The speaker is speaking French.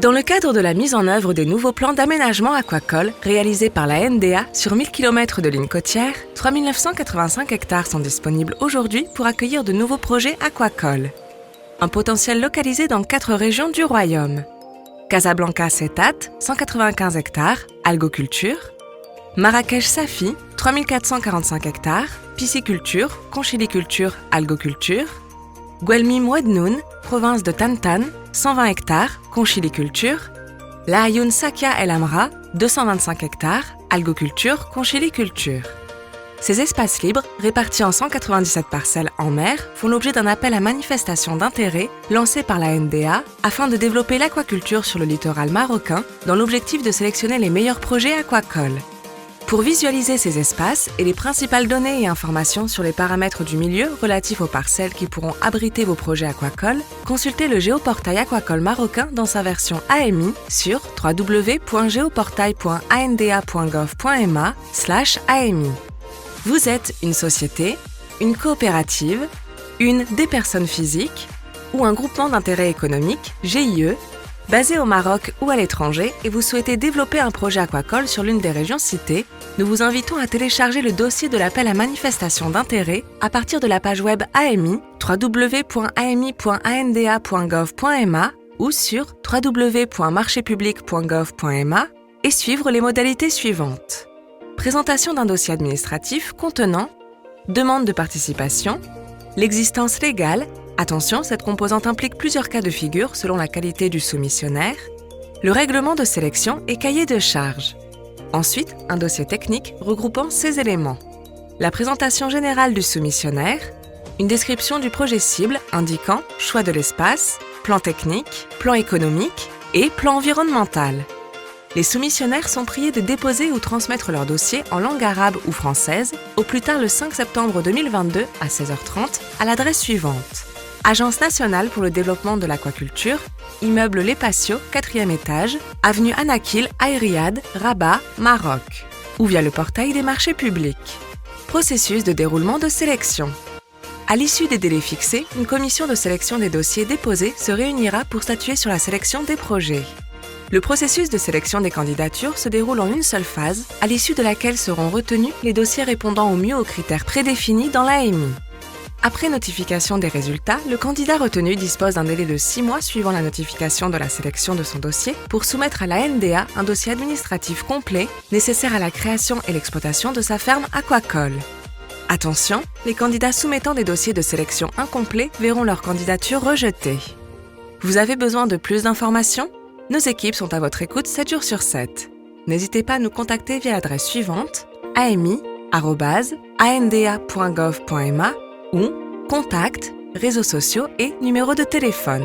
Dans le cadre de la mise en œuvre des nouveaux plans d'aménagement aquacole réalisés par la NDA sur 1000 km de lignes côtières, 3 985 hectares sont disponibles aujourd'hui pour accueillir de nouveaux projets aquacoles. Un potentiel localisé dans 4 régions du royaume. Casablanca Setat, 195 hectares, algoculture. Marrakech Safi, 3445 hectares, pisciculture, conchiliculture, algoculture. Guelmim Ouednoun, province de Tantan, 120 hectares, conchiliculture. La Ayoun Sakia El Amra, 225 hectares, algoculture, conchiliculture. Ces espaces libres, répartis en 197 parcelles en mer, font l'objet d'un appel à manifestation d'intérêt lancé par la NDA afin de développer l'aquaculture sur le littoral marocain dans l'objectif de sélectionner les meilleurs projets aquacoles. Pour visualiser ces espaces et les principales données et informations sur les paramètres du milieu relatifs aux parcelles qui pourront abriter vos projets aquacoles, consultez le géoportail aquacole marocain dans sa version AMI sur www.geoportail.anda.gov.ma/AMI. Vous êtes une société, une coopérative, des personnes physiques ou un groupement d'intérêt économique, GIE, basé au Maroc ou à l'étranger et vous souhaitez développer un projet aquacole sur l'une des régions citées, nous vous invitons à télécharger le dossier de l'appel à manifestation d'intérêt à partir de la page web AMI www.ami.anda.gov.ma ou sur www.marchepublic.gov.ma et suivre les modalités suivantes. Présentation d'un dossier administratif contenant demande de participation, l'existence légale, attention, cette composante implique plusieurs cas de figure selon la qualité du soumissionnaire, le règlement de sélection et cahier de charges. Ensuite, un dossier technique regroupant ces éléments. La présentation générale du soumissionnaire, une description du projet cible indiquant choix de l'espace, plan technique, plan économique et plan environnemental. Les soumissionnaires sont priés de déposer ou transmettre leur dossier en langue arabe ou française au plus tard le 5 septembre 2022 à 16h30 à l'adresse suivante. Agence nationale pour le développement de l'aquaculture, immeuble Les Patios, 4e étage, avenue Anakil, Aïriad, Rabat, Maroc, ou via le portail des marchés publics. Processus de déroulement de sélection. À l'issue des délais fixés, une commission de sélection des dossiers déposés se réunira pour statuer sur la sélection des projets. Le processus de sélection des candidatures se déroule en une seule phase, à l'issue de laquelle seront retenus les dossiers répondant au mieux aux critères prédéfinis dans l'AMI. Après notification des résultats, le candidat retenu dispose d'un délai de 6 mois suivant la notification de la sélection de son dossier pour soumettre à la NDA un dossier administratif complet nécessaire à la création et l'exploitation de sa ferme aquacole. Attention, les candidats soumettant des dossiers de sélection incomplets verront leur candidature rejetée. Vous avez besoin de plus d'informations ? Nos équipes sont à votre écoute 7 jours sur 7. N'hésitez pas à nous contacter via l'adresse suivante ami@anda.gov.ma ou contact, réseaux sociaux et numéro de téléphone.